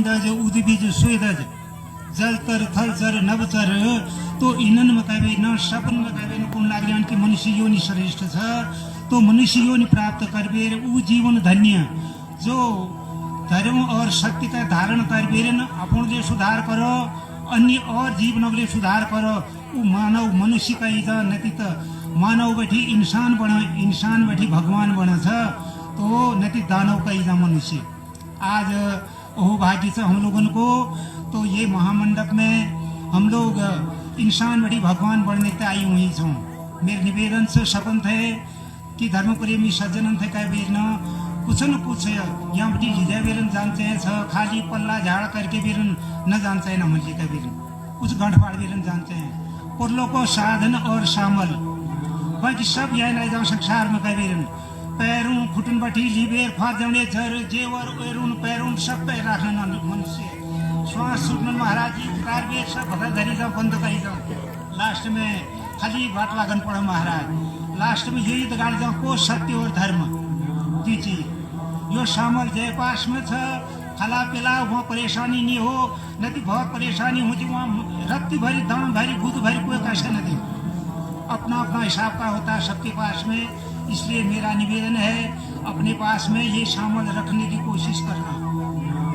पिंडज उद्भिज स्वेदज जल तर थल चर नभ चर तो इनन में कहवे न सपन में कहवे न कुन लाग्यान कि मनुष्य योनि श्रेष्ठ छ तो मनुष्य योनि प्राप्त करबे ऊ जीवन धन्य जो धर्म और शक्ति का धारण करबे न अपन जे सुधार करो अन्य और जीवन के सुधार करो ऊ मानव मनुष्य का इजा नति त मानव बैठी इंसान बना इंसान बैठी भगवान बना छ तो नति दानव का इजा मनुष्य आज ओह भाग्य से हम लोगों को तो ये महामंडप में हम लोग इंसान बड़ी भगवान बनने के आई हुई छो। मेरे निवेदन से शपथ है कि धर्म प्रेमी सज्जन थे कह बेर न कुछ यहाँ बड़ी हृदय बेरन जानते हैं खाली पल्ला झाड़ करके बेरन न जानते हैं न मंडली का बेरन कुछ गंठपाड़ बेरन जानते हैं और लोग को साधन और शामल बाकी सब यह नहीं जाओ संसार में कह बेरन पैरों खुटन बटी लिबेर फाद जमने झर जेवर एरुन पैरुन सब पे रखना मनुष्य श्वास सुनन महाराज जी कारबेर सब भगत धरी जाओ बंद करी जाओ लास्ट में खाली बाट लागन पड़ा महाराज लास्ट में यही तो गाड़ी जाओ को सत्य और धर्म जी जी यो शामल जय पास में था खला पिला वहाँ परेशानी नहीं हो नहीं बहुत परेशानी होती वहाँ रत्ती भरी दाम भरी बुध भरी कोई कैसे नहीं अपना अपना हिसाब का होता है सबके पास में इसलिए मेरा निवेदन है अपने पास में ये शामल रखने की कोशिश करना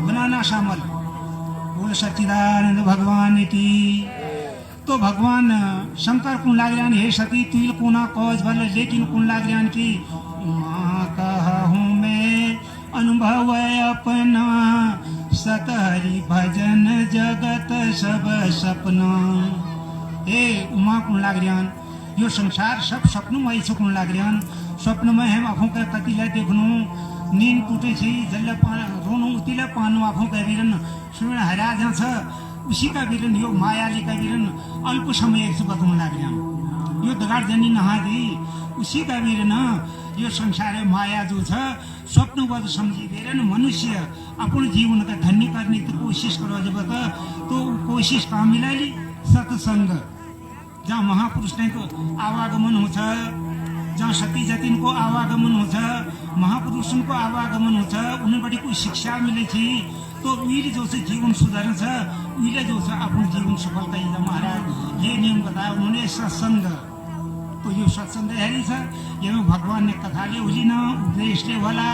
बनाना शामल बोल सच्चिदानंद भगवान की। तो भगवान शंकर कुन लाग्यान हे सती तुल कोना कौज भल लेकिन कुन लाग्यान की माँ कहूँ मैं अनुभव अपना सतहरि भजन जगत सब सपना। हे उमा कुन लाग्यान यो संसार सब सपनों में ऐसे कुन लाग्यान स्वप्न में हम आँखों के कतिला देखनु नींद टूटे छी जल्ला रोनो उतिला पानो आँखों का वीरन सुन हरा जा उसी का वीरन यो मायाली का वीरन अल्प समय एक सुबह कुन लाग्यान यो दगाड़ जनी नहा दी उसी का वीरन यो संसार माया जो छ स्वप्नवत समझी वीरन मनुष्य अपन जीवन का धन्य करने की कोशिश करो जब तो कोशिश काम मिलाली सत्संग जहाँ महापुरुष को आवागमन होछ जहाँ सती जतिन को आवागमन होछ महापुरुषों को आवागमन होछ उन्हें बड़ी कोई शिक्षा मिले थी तो उहिले जो से जीवन सुधार छ उहिले जो से अपन जीवन सफलता ही महाराज ये नियम बताया उन्होंने सत्संग तो यो सत्संग है छ ये भगवान ने कथा ले उली न उपदेश ले वाला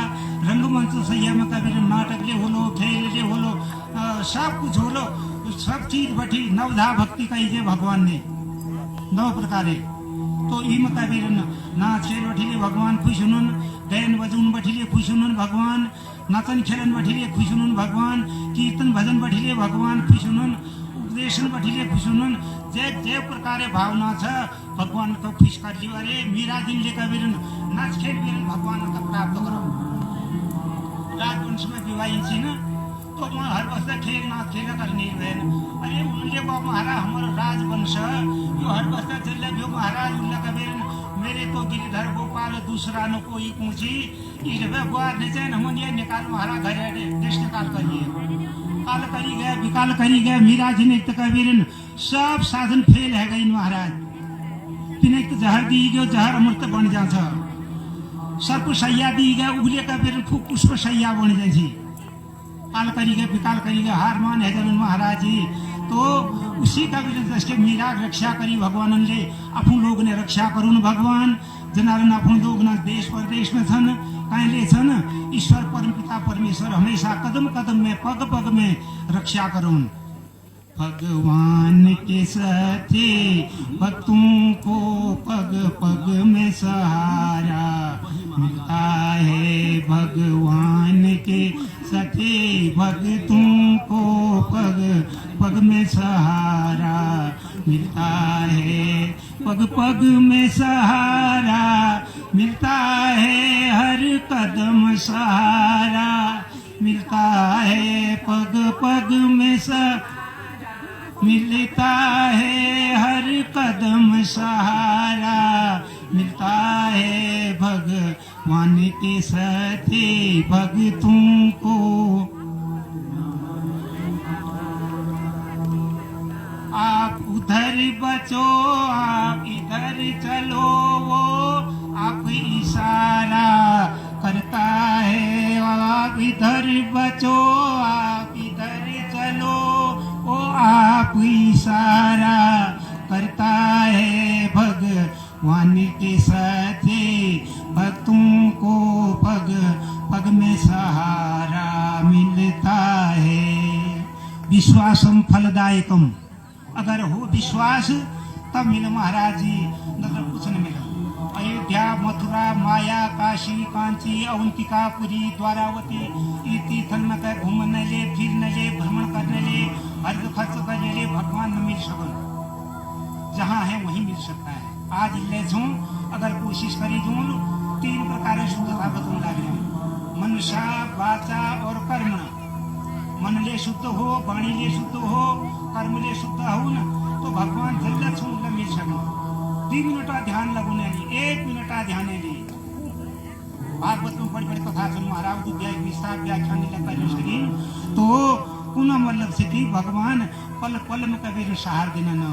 रंगमंच से ये में कभी नाटक ले होलो खेल ले होलो सब कुछ होलो सब चीज बठी नवधा भक्ति का ये भगवान ने 9 प्रकार है तो इम कबीर नाच खेल बठिले भगवान खुश हुनुन गायन बजून बठिले खुश हुनुन भगवान नाचन खेलन बठिले खुश हुनुन भगवान कीर्तन भजन बठिले भगवान खुश हुनुन उपदेशन बठिले खुश हुनुन जय जय प्रकार भावना छ भगवान को खुश कर लियो अरे मीरा दिन ले कबीर नाच खेल बिरन भगवान का प्राप्त करो राजवंश में विवाही छी न तो वहाँ हर वक्त खेल नाच खेला करनी है अरे उनले बाबा महाराज हमारा राजवंश जो हर वक्त चल जो महाराज उनला कबीर मेरे तो गिरधर गोपाल दूसरा न कोई पूछी इरवे गुआर ने जान हम ये निकाल महाराज घर देश निकाल करिए काल करी गए विकाल करी गए मीरा जी ने तो कबीर सब साधन फेल है गई महाराज तिने तो जहर दी गयो जहर अमृत बन जा सर्प सैया दी गए उगले कबीर खूब पुष्प सैया बन जाए काल करी गए विकाल करी गए हार मान है जन महाराज जी तो उसी का भी मीरा रक्षा करी भगवान ने अपन लोग ने रक्षा करूँ भगवान जनारन अपन लोग न देश प्रदेश में छन कहीं छन ईश्वर परम पिता परमेश्वर हमेशा कदम कदम में पग पग में रक्षा करूँ भगवान के सचे भक्तों को पग पग में सहारा मिलता है भगवान के सचे भक्तों को पग पग में सहारा मिलता है पग पग में सहारा मिलता है हर कदम सहारा मिलता है पग पग में मिलता है हर कदम सहारा मिलता है भगवान के सच्चे भक्तों को आप उधर बचो आप इधर चलो वो आप इशारा करता है आप इधर बचो आप इधर इशारा करता है भगवान के साथे, भक्तों को पग पग में सहारा मिलता है। विश्वासम फलदायकम, अगर हो विश्वास तब मिले महाराज जी, मतलब कुछ न मिले। अयोध्या, मथुरा, माया, काशी, कांची, अवंतिका, पुरी, द्वारावती ये तीर्थन में कह घूमने ले, फिरने ले, भ्रमण करने ले, अर्घ खर्च करने ले, भगवान न मिल सकल। जहाँ है वहीं मिल सकता है। आज ले छो अगर कोशिश करी जो 3 प्रकार शुद्धता बतून लागे, मनुष्य, वाचा और कर्म। मन ले शुद्ध हो, वाणी ले शुद्ध हो, कर्म ले शुद्ध हो न, तो भगवान जल्द छू मिल सको। 2 मिनट ध्यान लगने ली, 1 मिनट ध्यान ली। भागवत में बड़ी बड़ी कथा सुन महाराज विस्तार व्याख्यान कर, तो पुनः मतलब से कि भगवान पल पल में कभी सहार देना न।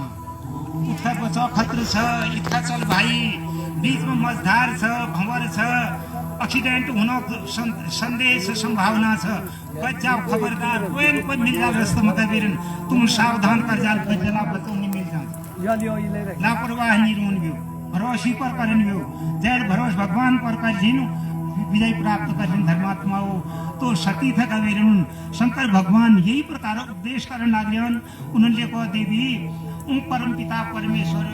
इतना बचाव खतरे छ, इतना चल भाई, बीच में मझधार छ, भंवर छ, एक्सीडेंट होना संदेश संभावना छ, बच जाओ खबरदार, कोई न कोई मिल जाए रास्ते में कभी तुम सावधान कर जाओ, जला बचो नहीं मिल जाओ। लापरवाह नहीं रोन भी भरोसी पर करन भी जैर भरोस भगवान पर कर जीनु विजय प्राप्त कर धर्मात्मा हो। तो सती थे कबीर शंकर भगवान यही प्रकार उपदेश करन लागन। उन्होंने कहा देवी परम पिता परमेश्वर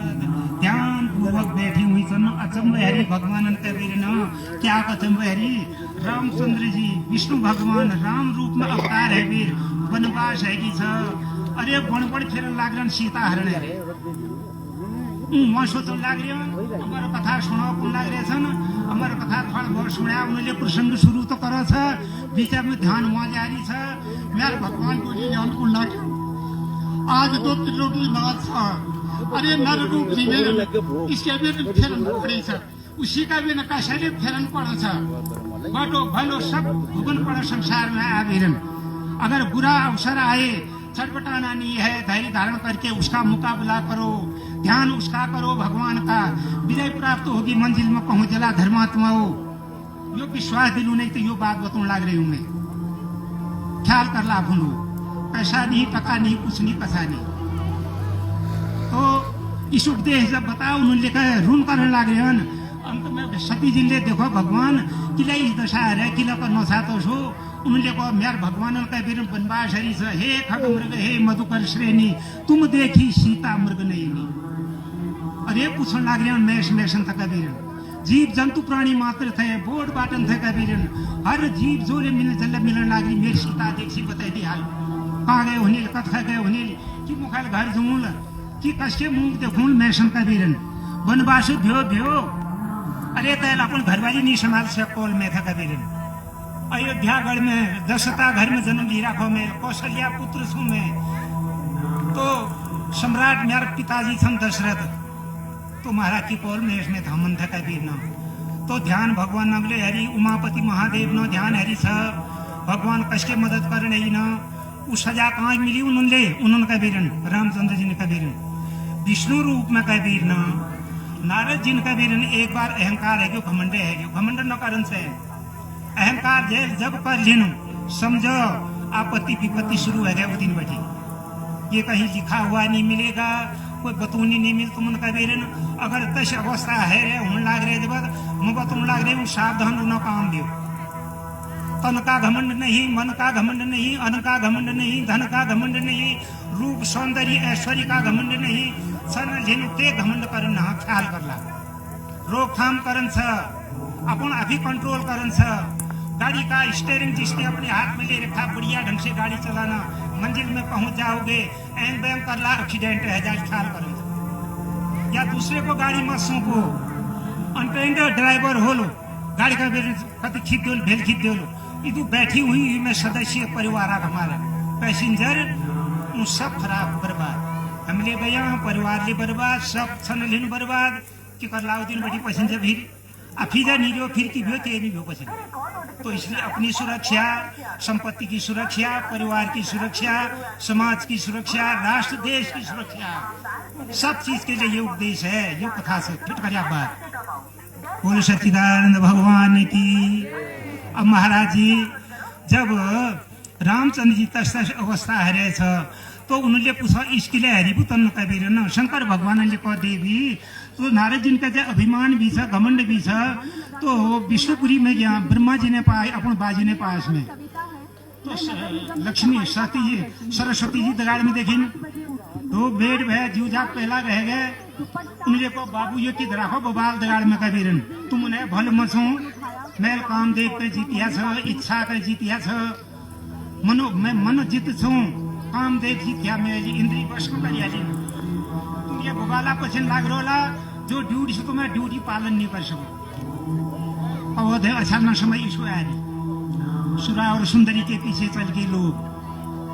ध्यान पूर्वक बैठी हुई सन। अचंब हरि भगवान कबीर न क्या अचंब हरि, रामचंद्र जी विष्णु भगवान राम रूप में अवतार है वीर, वनवास है कि अरे गणपड़ फिर लागन सीता हरण है। सोच लाग हमारा कथा सुना कौन लाग रहे छन, हमारा कथा थोड़ा बहुत सुना। उन्होंने प्रसंग शुरू तो करो छ, बीच में ध्यान वहाँ जारी छ। मेरे भगवान को जी ध्यान को लाग आज 2 किलो की नाच था। अरे नर रूप जी में इसके भी फेरन पड़ी छ, उसी का भी नकाशा ने फेरन पड़ा छ। बाटो भलो सब भुवन पड़ा संसार में आवेरन। अगर बुरा अवसर आए छटपटाना नहीं है, धैर्य धारण करके उसका मुकाबला करो, ध्यान उसका करो भगवान का, विजय प्राप्त होगी, मंजिल में पहुंच जला धर्मात्मा हो। यो विश्वास दिलू नहीं तो यो बात बतून लाग रही हूं मैं। ख्याल कर ला भूलो, पैसा नहीं, टका नहीं, कुछ नहीं, कसा नहीं। तो इस उपदेश जब बताओ उन्होंने कहा रून करने लाग रहे हैं। अंत में सती जी ने देखो भगवान किला इस दशा है, किला पर नौसा तो सो। उन्होंने कहा मेरे भगवान का बेर बनवास हरी से, हे खग मृग हे मधुकर श्रेणी, तुम देखी सीता मृग नहीं। अरे पूछने लाग रहे मैसन था कबीर, जीव जंतु प्राणी मात्र थे, बोर्ड बाटन थे कबीर, हर जीव जो मिलने मिलने लाग रही। मेरी सीता देखी बताई दी हाल कहाँ गए होने, कथा गए होने कि मुखाल घर जमूल कि कसके मुंह देखूल मैसन कबीर बनवास भ्यो भ्यो। अरे तैल अपन घरवाली नहीं संभाल से कोल में था कबीर। अयोध्यागढ़ में दशरथा घर में जन्म ली राखो में, कौशल्या पुत्र सु में। तो सम्राट मेरे पिताजी थे दशरथ, तो महाराज की कोल में इसमें धामन था कबीर न। तो ध्यान भगवान नगले हरि उमापति महादेव न ध्यान हरि छ, भगवान कसके मदद कर नहीं न। उस सजा कहाँ मिली उन्होंने कबीर रामचंद्र जी ने कबीर विष्णु रूप में कबीर न। नारद जी ने कबीर एक बार अहंकार है, घमंडे है, घमंड न कारण से अहंकार जब कर लेन समझो आपत्ति विपत्ति शुरू है गया वो दिन बैठी। ये कहीं लिखा हुआ नहीं मिलेगा, कोई बतूनी नहीं मिल तुम कबीर अगर तश अवस्था है रे होने लाग रहे जब मुँह तुम लाग रहे सावधान उन्होंने काम दियो। तन का घमंड नहीं, मन का घमंड नहीं, अन्न का घमंड नहीं, धन का घमंड नहीं, रूप सौंदर्य ऐश्वर्य का घमंड नहीं। सन लेनु ते घमंड करन ना, ख्याल करला, रोकथाम करन छ, अपन अभी कंट्रोल करन छ। गाड़ी का स्टीयरिंग जिसने अपने हाथ में ले रखा, बढ़िया ढंग से गाड़ी चलाना, मंजिल में पहुंच जाओगे। एंड बैम करला एक्सीडेंट है जाए, ख्याल करो। या दूसरे को गाड़ी मत सौंपो, अनट्रेंड ड्राइवर हो लो, गाड़ी का कति खींच दो, भेल खींच दो। इधर बैठी हुई मैं सदस्य परिवार हमारा पैसेंजर सब खराब बर्बाद, हम ले गया परिवार ले बर्बाद, सब छन लेन बर्बाद कि कर लाओ दिन बैठी पैसेंजर भी अफीजा नहीं जो फिर की भी होती नहीं हो पैसेंजर। तो इसलिए अपनी सुरक्षा, संपत्ति की सुरक्षा, परिवार की सुरक्षा, समाज की सुरक्षा, राष्ट्र देश की सुरक्षा, सब चीज के लिए ये उपदेश है। ये कथा से फिट कर बात बोले सच्चिदानंद भगवान की। अब महाराज जी जब रामचंद्र जी तस्ता अवस्था हरे छ तो उनले पूछा इसकिले हरिपुतन कबीर न शंकर भगवानले कह देवी तो नारद जी का अभिमान भी छ घमंड भी छ तो विष्णुपुरी में गया ब्रह्मा जी ने पाए अपन बाजी ने पास में तो लक्ष्मी सरस्वती जी दगाड़ में देखी तो बेड भय जीव जात पहला रह गए उनले को बाबू ये की राखो बबाल दगाड़ में कबीरन तुम उन्हें भल मसो मैल काम देख कर जीतिया छ इच्छा कर जीतिया छ मैं मन जीत छू काम देख जीतिया मैं इंद्री वश को करिया तुम ये बबाला पछन लाग रोला जो ड्यूटी से तुम्हें ड्यूटी पालन नहीं कर सको अवध अच्छा न समय ईश्वर आए सुरा और सुंदरी के पीछे चल के लोग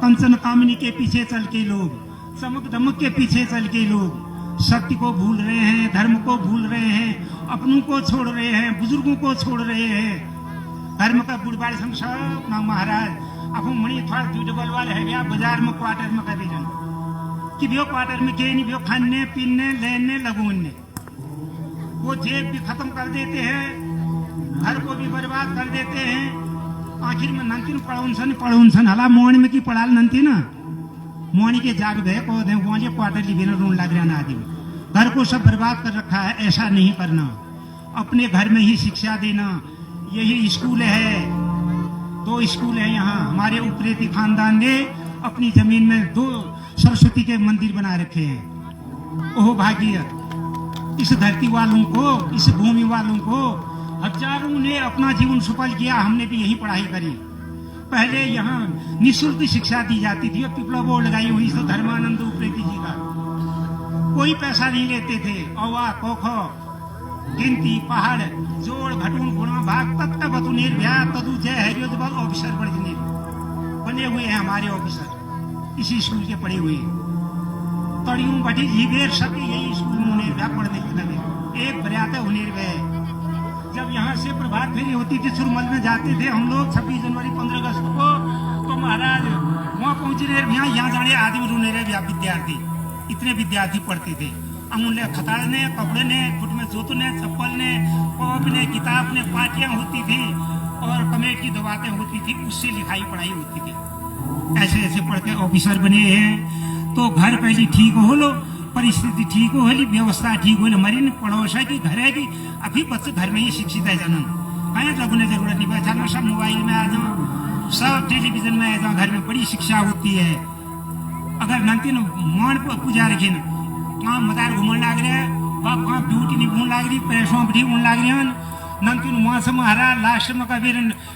कंचन कामिनी के पीछे चल के लोग चमक दमक के पीछे चल के लोग सत्य को भूल रहे हैं धर्म को भूल रहे हैं अपनों को छोड़ रहे हैं बुजुर्गों को छोड़ रहे हैं धर्म का बुढ़बाड़ सब ना महाराज अब मणि थोड़ा डबल वाले है गया बाजार में क्वार्टर में कभी कि भी क्वार्टर में के नहीं भी खाने पीने लेने लगूने वो जेब भी खत्म कर देते हैं घर को भी बर्बाद कर देते हैं आखिर में नंतिन पढ़ौन हला मोहन में की पढ़ाल नंती ना मोहनी के जाग गए को दे वहाँ क्वार्टर ली बिना रोन लग रहा ना आदमी घर को सब बर्बाद कर रखा है ऐसा नहीं करना अपने घर में ही शिक्षा देना यही स्कूल है 2 स्कूल है यहाँ हमारे उपरेती खानदान ने अपनी जमीन में 2 सरस्वती के मंदिर बना रखे हैं ओह भाग्य इस धरती वालों को इस भूमि वालों को हजारों ने अपना जीवन सफल किया हमने भी यही पढ़ाई करी पहले यहाँ निःशुल्क शिक्षा दी जाती थी और पिपला बोर्ड लगाई हुई तो धर्मानंद उपरेती जी का कोई पैसा नहीं लेते थे औवा कोखो गिनती पहाड़ जोड़ घटून गुणा भाग तत्का बतुनेर भ्या तदु जय हरियोदबाल ऑफिसर बने हुए हैं हमारे ऑफिसर इसी स्कूल के पढ़े हुए तड़ियों बटी जीवेर सब यही स्कूल में उन्हें भ्या पढ़ने के लगे एक बरियाते उन्हें भय जब यहाँ से प्रभात फेरी होती थी सुरमल में जाते थे हम लोग 26 जनवरी 15 अगस्त को तो महाराज वहाँ पहुंचे रहे यहाँ जाने आदमी रोने रहे विद्यार्थी इतने विद्यार्थी पढ़ते थे अमूल्य खतार ने कपड़े ने फुट में जूत ने चप्पल ने कॉप ने किताब ने पार्टियां होती थी और कमेटी दबातें होती थी उससे लिखाई पढ़ाई होती थी ऐसे ऐसे पढ़ के ऑफिसर बने हैं तो घर पहले ठीक हो लो परिस्थिति ठीक हो ली व्यवस्था ठीक हो मरी पड़ोसा की घर है कि अभी बच्चे घर में ही शिक्षित है जनन कहीं लगने जरूरत नहीं पहचाना सब मोबाइल में आ जाओ सब टेलीविजन में आ जाओ घर में बड़ी शिक्षा होती है अगर नंतिन मान पूजा रखे न वहाँ मदार घूमने लग रहे वहाँ वहाँ ड्यूटी नहीं घूमने लग रही पैसों भी घूमने लग रही नंतिन वहाँ से महाराज लास्ट में कभी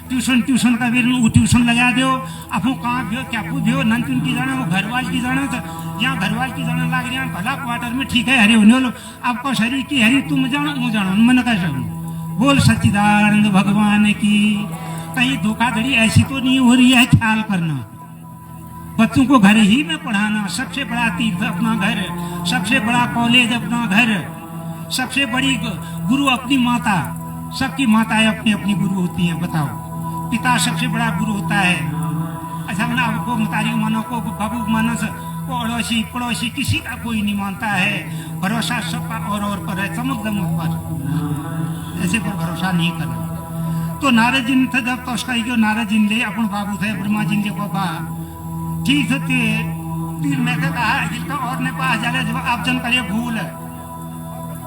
ट्यूशन का भी वो ट्यूशन लगा दो अब कहाँ भी हो क्या भी हो नंतिन की जाना वो घरवाल की जाना तो यहाँ घरवाल की जाना लग रही भला क्वार्टर में ठीक है हरे होने लो आपको शरीर की हरी तुम जानो वो जानो मन का सकूँ बोल सच्चिदानंद भगवान की कहीं धोखाधड़ी ऐसी तो नहीं हो रही है ख्याल करना बच्चों को घर ही में पढ़ाना सबसे बड़ा तीर्थ अपना घर सबसे बड़ा कॉलेज अपना घर सबसे बड़ी गुरु अपनी माता सबकी माताएं अपनी अपनी गुरु होती हैं बताओ पिता सबसे बड़ा गुरु होता है अच्छा ना आपको मतारी मानो को बाबू मानस को अड़ोसी पड़ोसी किसी का कोई नहीं मानता है भरोसा सबका और पर है चमक दमक पर ऐसे पर भरोसा नहीं करना तो नारद जी ने था जब तो उसका नारद जी ने अपन बाबू थे ब्रह्मा जी ने बाबा ठीक है तीर में कहा जिसका और ने पास जा रहे जब आप जन करे भूल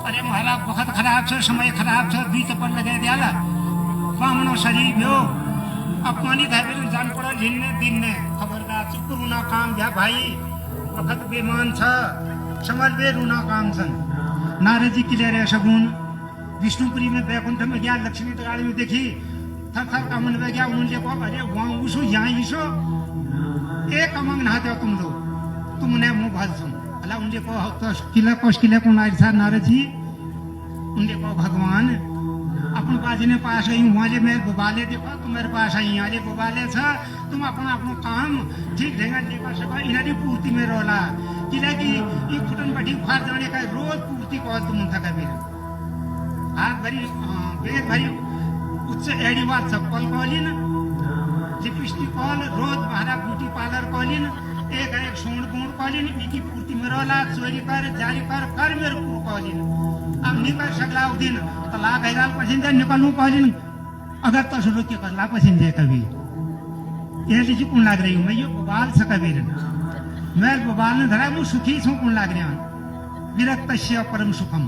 अरे महाराज बहुत खराब छ समय खराब छ 20 पर लगे दियाला बामणो शरीर भ्यो अपमानी धर्म जान पड़ा लिनने दिन ने खबरदार चुप रुना काम भ्या भाई वक्त बेमान छ समझ बे रुना काम सन नारद जी क्लियर है सगुन विष्णुपुरी में बैकुंठ में गया लक्ष्मी तगाड़ी में देखी थर थर का मन में गया उन्होंने को अरे वहाँ उसो यहाँ ईसो एक अमंग नहाते हो तुम लोग तुमने मुंह भर सुन अल्लाह उनके को तो किला को नारद जी उनके को भगवान अपन बाजी ने पास आई वहाँ मैं बुबाले देखो तुम मेरे पास आई यहाँ बुबाले था तुम अपना अपना काम ठीक ढंग नहीं कर सको इन्हें पूर्ति में रोला किला की ये खुटन बटी फार जाने का रोज पूर्ति कॉल तुम था कभी हाथ भरी बेग भरी उच्च एडी बात चप्पल कॉलिन लिपस्टिक कॉल रोज महारा ब्यूटी पार्लर कॉलिन एक सोण गुण कॉलिन इनकी पूर्ति में रोला चोरी कर जारी कर मेरे पूर कॉलिन अब नहीं कर सकला उस दिन तलाक है पसंद निकलू कॉलिन अगर तो शुरू के करला पसंद है कभी ये लीजिए कौन लाग रही हूँ मैं, ये बबाल सका बेरन मैं बबाल ने धरा वो सुखी छू कौन लाग रहा विरक्तस्य परम सुखम,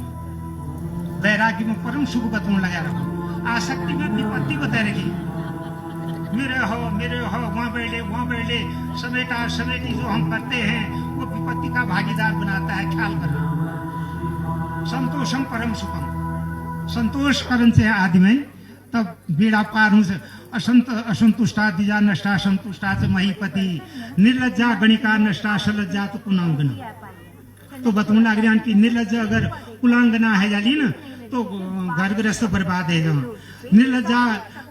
वैराग्य में परम सुख बतून लगा रहा, आसक्ति में विपत्ति बता रही, मेरे हो वहाँ बैठ ले समेटा समेटी जो हम करते हैं वो विपत्ति का भागीदार बनाता है। ख्याल करना, संतोषम परम सुखम, संतोष करन से आदि में तब बेड़ा पार हूँ से असंतुष्टा दिजा नष्टा संतुष्टा से महीपति, निर्लज्जा गणिका नष्टा सलज्जा तो कुलांगना। तो बतून लग रहा कि निर्लज्जा अगर कुलांगना है जाली ना तो घर गृहस्थ बर्बाद है जहाँ, निर्लज्जा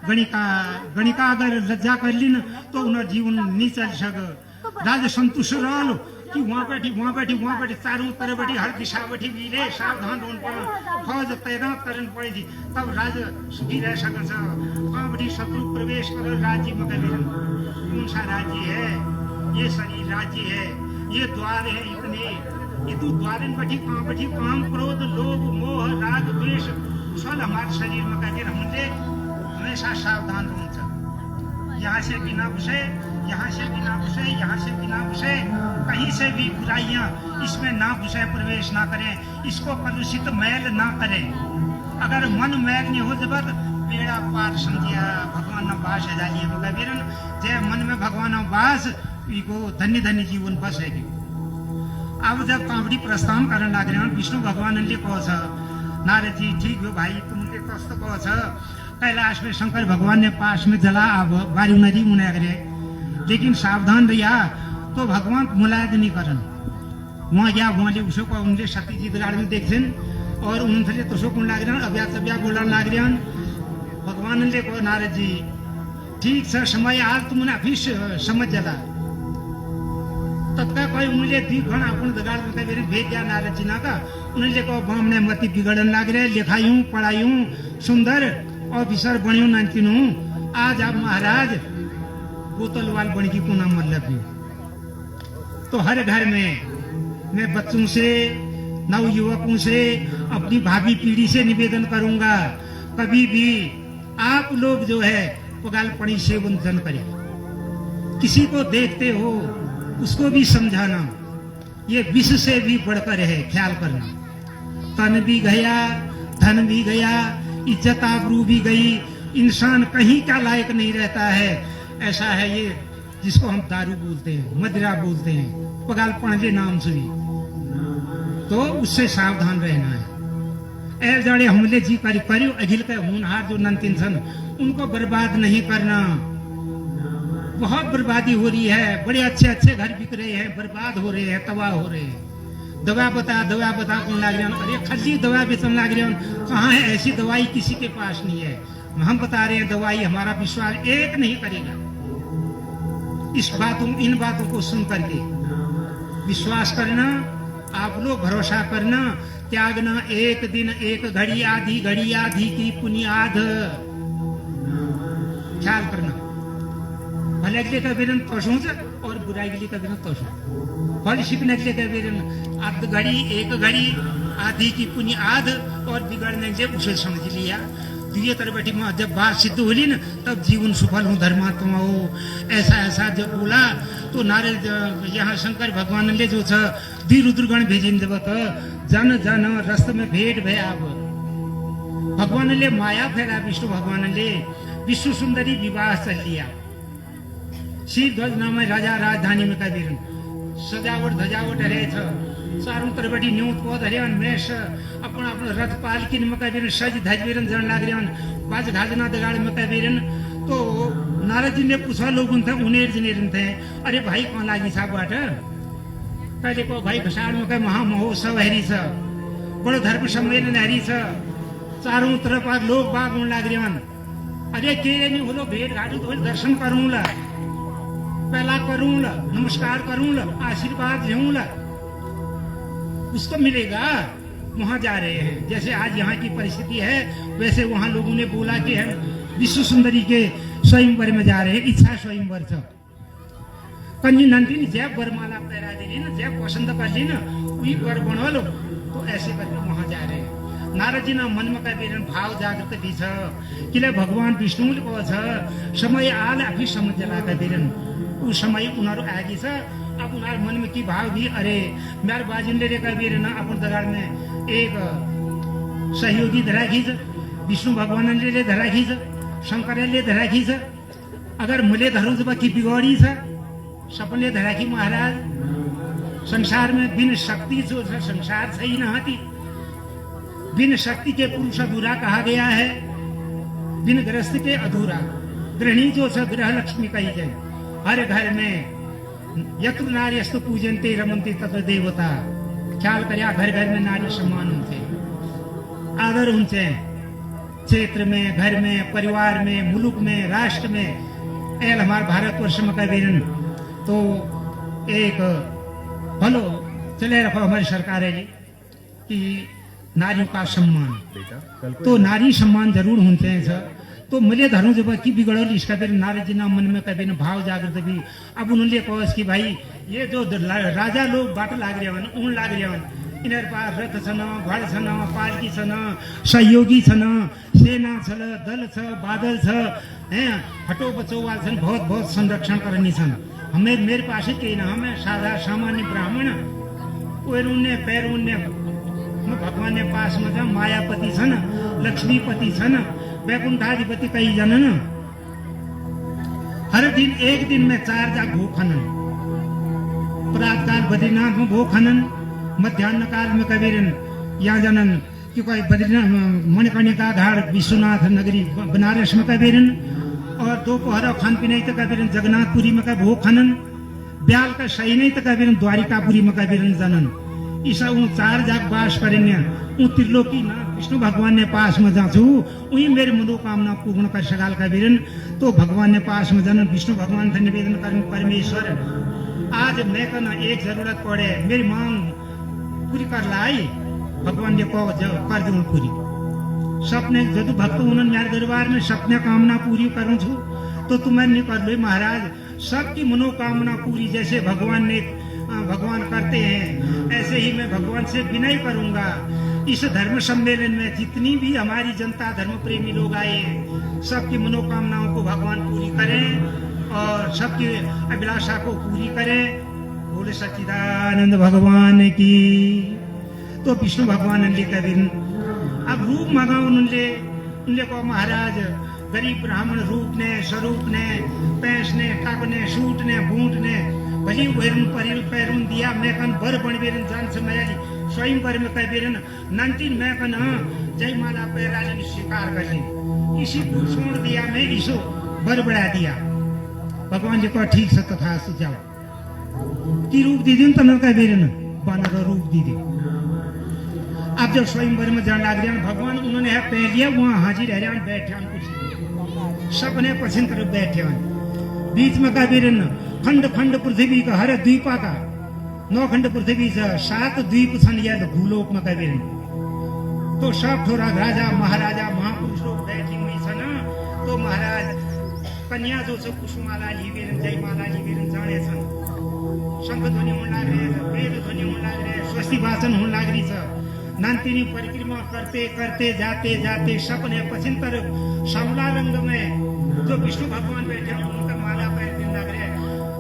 गणिका अगर लज्जा कर ली न तो उन्हें जीवन नहीं चल सक। राज संतुष्ट रहो कि वहाँ बैठी चारों तरफ बैठी हर दिशा बैठी वीरे सावधान होने पड़े, फौज तैनात करने पड़ेगी तब राज सुखी रह सके। वहाँ बैठी शत्रु प्रवेश करो राज्य में कभी कौन सा राज्य है, ये शरीर राज्य है, ये द्वार है इतने, ये तू द्वार बैठी काम क्रोध लोभ मोह राग द्वेष सब हमारे शरीर में कभी हमने हमेशा सावधान रहना चाहिए। यहाँ से बिना घुसे, यहाँ से बिना घुसे, यहाँ से बिना घुसे, कहीं से भी बुराइयाँ इसमें ना घुसे, प्रवेश ना करें, इसको कलुषित मैल ना करें। अगर मन मैल नहीं हो जबर बेड़ा पार समझिया, भगवान न वास है जाइए कबीरन जय मन में भगवान वास इको धन्य धन्य जीवन बस है। अब जब कांवड़ी प्रस्थान करने लग रहे विष्णु भगवान ने कहो छ नारद जी ठीक हो भाई तुमने कस्तो कहो छ, कैलाश में शंकर भगवान ने पास में जला अब बारी नदी मुना करे, लेकिन सावधान रहिया तो भगवान मुलायद नहीं करन। वहाँ गया वहाँ ले उसको उनके सती जी दराड़ में देख और उन्होंने तो सो कौन लाग रहे अभ्या तब्या बोलने लाग रहे भगवान ने कहो नारद जी ठीक सर समय आज तुमने अभी समझ जला तब का कोई उन्हें दी घण अपन दगाड़ में मेरे भेज दिया नारद जी ना का उन्हें कहो हमने मती बिगड़न लाग रहे लिखायूं पढ़ायूं सुंदर ऑफिसर बनियो नानकिन हूँ आज आप महाराज बोतलवाल बन की को नाम मतलब तो हर घर में मैं बच्चों से नव युवकों से अपनी भावी पीढ़ी से निवेदन करूंगा कभी भी आप लोग जो है पगालपड़ी से वंचन करें, किसी को देखते हो उसको भी समझाना, ये विष से भी बढ़कर है। ख्याल करना, तन भी गया धन भी गया इज्जत आबरू भी गई, इंसान कहीं का लायक नहीं रहता है। ऐसा है ये जिसको हम दारू बोलते हैं, मदिरा बोलते हैं, पगालपण के नाम से भी, तो उससे सावधान रहना है। ऐ जाने हमले जी करियो अखिल के होनहार जो नंतिन सन उनको बर्बाद नहीं करना। बहुत बर्बादी हो रही है, बड़े अच्छे अच्छे घर बिक रहे हैं, बर्बाद हो रहे हैं, तबाह हो रहे हैं। दवा बता कौन लाग रहे, अरे खल्ली दवा बेचन लाग रहे, कहाँ है ऐसी दवाई, किसी के पास नहीं है। हम बता रहे हैं दवाई हमारा विश्वास एक नहीं करेगा। इन बातों को सुन करके विश्वास करना, आप लोग भरोसा करना, त्यागना एक दिन एक घड़ी आधी की पुनियाद। ख्याल करना, भले के लिए कबीरन तोषों से और बुराई के लिए कबीरन तोषों, फल सीखने के लिए कबीरन आध घड़ी एक घड़ी आधी की पुनियाद और बिगड़ने से उसे समझ लिया। दिए तर बैठी जब बात सिद्ध होली न तब जीवन सफल हूँ धर्मात्मा हो। ऐसा जब बोला तो नारद यहाँ शंकर भगवान ने जो दी रुद्रगण भेजिन जब जन जन रस्त में भेंट भय अब भगवान ने माया फेरा, विष्णु भगवान ने विश्व सुंदरी विवाह चल लिया। शीर ध्वज नाम राजा राजधानी में कबीरन सजावट धजावट रहे थे, चारों तरफ बड़ी न्यूत पौध हरियान मेष अपन रथ पालकी में कबीरन सज धजबीरन जन लाग रहे बाज घाजना दगाड़ में कबीरन। तो नारद जी ने पूछा लोग थे उनेर जिनेर थे, अरे भाई कौन लागी साहब बाट पहले को भाई घसाड़ में महा महोत्सव हरी छ, बड़ो धर्म सम्मेलन हरी छ, चारों तरफ लोग बाग लाग रहे। अरे के नहीं बोलो भेंट घाटू तो दर्शन करूंगा, पहला करूंगा, नमस्कार करूंगा, आशीर्वाद लूंगा, उसको मिलेगा। वहां जा रहे हैं, जैसे आज यहाँ की परिस्थिति है वैसे वहां लोगों ने बोला कि हम विश्व सुंदरी के स्वयंवर में जा रहे हैं। इच्छा स्वयंवर था कंजी नंदी जब वरमाला पहरा दे ना, जब पसंद कर ली ना वही वर बना लो, तो ऐसे करके वहां जा रहे हैं। नारदजीना मनमा का बेरन भाव जागृत भी छ किले भगवान विष्णुले को छ समय आल आफै समझ जला का बेरन उ समय उनीहरू आगे छ अब उनीहरू मन में की भाव भी अरे मेरे बाजिनले रे का बेरन अपन दगाड़ में एक सहयोगी धरा खींच विष्णु भगवानले ले धरा खींच शंकरले धरा खींच अगर मुले धरू जब की बिगड़ी छ सपने धरा खी महाराज संसार में बिन शक्ति जो संसार सही न हती बिन शक्ति के पुरुष अधूरा कहा गया है बिन गृहस्थ के अधूरा गृहिणी जो छ गृह लक्ष्मी कही जाए हर घर में यत्र नार्यस्तु पूजन्ते रमन्ते तत्र देवता ख्याल कर्या घर घर में नारी सम्मान होते आदर उनसे क्षेत्र में घर में परिवार में मुल्क में राष्ट्र में एल हमारे भारतवर्ष में कबीरन तो एक भलो चले रखो हमारी सरकार है जी कि नारियों का सम्मान तो नारी सम्मान जरूर होते हैं सर तो मुझे धरू जब की बिगड़ोली इसका फिर नारद जी ना मन में कभी न भाव जागृत भी अब उन्होंने कहो कि भाई ये जो राजा लोग बाट लाग रहे हैं ऊन लाग रहे हैं इनर पास रथ छन घोड़ छन पालकी छन सहयोगी छन सेना छ दल छ बादल छ हैं हटो बचो वाल छन बहुत बहुत संरक्षण करनी छन हमें मेरे पास ही कहीं ना हमें साधा सामान्य ब्राह्मण पैरुन्य पैरुन्य भगवान ने पास में जा मायापति छन लक्ष्मीपति छन वैकुंठाधिपति कई जन न हर दिन एक दिन में 4 जाग भो खनन प्रातः काल बद्रीनाथ में भो खनन मध्यान्ह काल में कबीरन यहाँ जनन कि कोई बद्रीनाथ मणिकर्णिका घाट विश्वनाथ नगरी बनारस में कबीरन और दोपहर खान पीने तक कबीरन जगन्नाथपुरी में का भो खनन ब्याल का सही नहीं तक कबीरन द्वारिकापुरी में कबीरन जनन ईसा 4 जाग बास करेंगे त्रिलोकी ना विष्णु भगवान ने पास में जाचू वही मेरी मनोकामना पूर्ण कर सकाल कबीरन तो भगवान ने पास में जनन विष्णु भगवान से निवेदन कर परमेश्वर आज मैं कहना एक जरूरत पड़े मेरी मांग पूरी कर लाई भगवान ने कहो कर दूं पूरी सपने जदू भक्त उन्होंने मेरे दरबार में सपने कामना पूरी करूं छू तो तुम्हें नहीं कर लो महाराज सबकी मनोकामना पूरी जैसे भगवान करते हैं ऐसे ही मैं भगवान से विनय करूंगा इस धर्म सम्मेलन में जितनी भी हमारी जनता धर्म प्रेमी लोग आए हैं सबकी मनोकामनाओं को भगवान पूरी करें और सबकी अभिलाषा को पूरी करें बोले सच्चिदानंद भगवान की तो विष्णु भगवान ने कबीर अब रूप मांगा उनले को महाराज गरीब ब्राह्मण रूप ने स्वरूप ने पैंस ने टक ने सूट ने बूट ने भली वैरुन परिल पैरुन दिया मैं कन बर बनबेरन जान समयाली स्वयं पर में कबीरन नंतीन मैं कन जय माला पैराली स्वीकार कर ली इसी को छोड़ दिया मैं इसो बर बढ़ा दिया भगवान जी को ठीक से तथा सुझाव की रूप दीदी तमन कबीरन बानर रूप दीदी अब जब स्वयंवर में जान लग रहे भगवान उन्होंने है पहन लिया वहां हाजिर रह रहे बैठे कुछ सपने पसंद कर बैठे बीच में कबीरन खंड खंड पृथ्वी का हर द्वीपा का 9 खंड पृथ्वी से 7 द्वीप छन या भूलोक में कबीरन तो सब थोड़ा राजा महाराजा महापुरुष लोग बैठी हुई छन तो महाराज कन्या जो सब कुसुमाला लिवेरन जयमाला लिवेरन जाने छन शंख ध्वनि होने लाग रहे वेद ध्वनि होने लाग रहे स्वस्ति वाचन होने लाग रही छ नंतिनी परिक्रमा करते करते जाते जाते सपने पचिंतर श्यामला रंग में जो विष्णु भगवान बैठे उनका माला पहनने लग रहे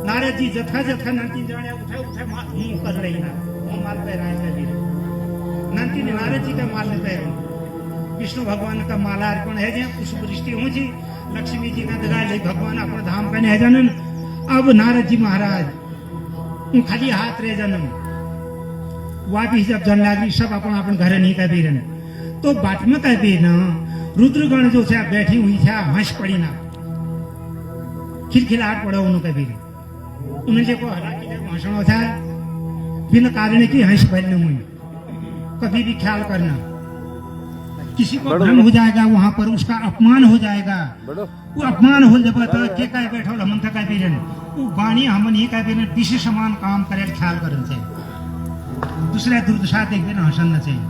नारद जी जथा जथा नंती जाने उठे उठे मुंह कर रही ना वो माल पहराए कर नंती ने नारद जी का माल पहरो विष्णु भगवान का माला अर्पण है जहाँ पुष्प वृष्टि हो जी लक्ष्मी जी का दगा ले भगवान अपने धाम पहने है जनन अब नारद जी महाराज खाली हाथ रहे जनम वापिस जब जन लागी सब अपन घर नहीं कबीरन तो बाट में कबीर न रुद्रगण जो से बैठी हुई था हंस पड़ी ना खिलखिलाहट पड़ा उन्होंने कबीर उन्हें को हालांकि हंसना था बिना कारण की हंस फैलने हुई कभी भी ख्याल करना किसी को भ्रम हो जाएगा वहां पर उसका अपमान हो जाएगा वो अपमान हो जब तो के का बैठो हमन था कबीरन वो बाणी हमन ही कबीरन दिशा समान काम करे ख्याल करन से दूसरा दुर्दशा देखते ना हंसना चाहिए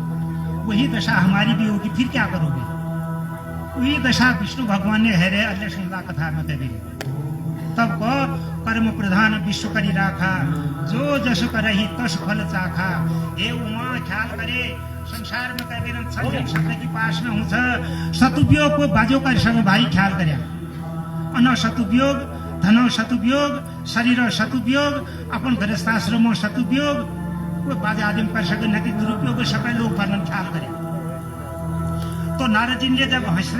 वही दशा हमारी भी होगी फिर क्या करोगे वही दशा विष्णु भगवान ने हरे अल्लाह सुनला कथा में कभी तब को कर्म प्रधान विश्व करी राखा जो जस करही तस फल चाखा हे उमा ख्याल करे संसार में कह बेर संजम शब्द की पास में हुन्छ सदुपयोग को बाजो का सब भारी ख्याल कर्या अन्न सदुपयोग धन सदुपयोग शरीर सदुपयोग अपन गृहस्थाश्रम सदुपयोग वो बाजा आदमी कर सके न कि दुरुपयोग सबै लोग पालन ख्याल करे तो नारद जी ने जब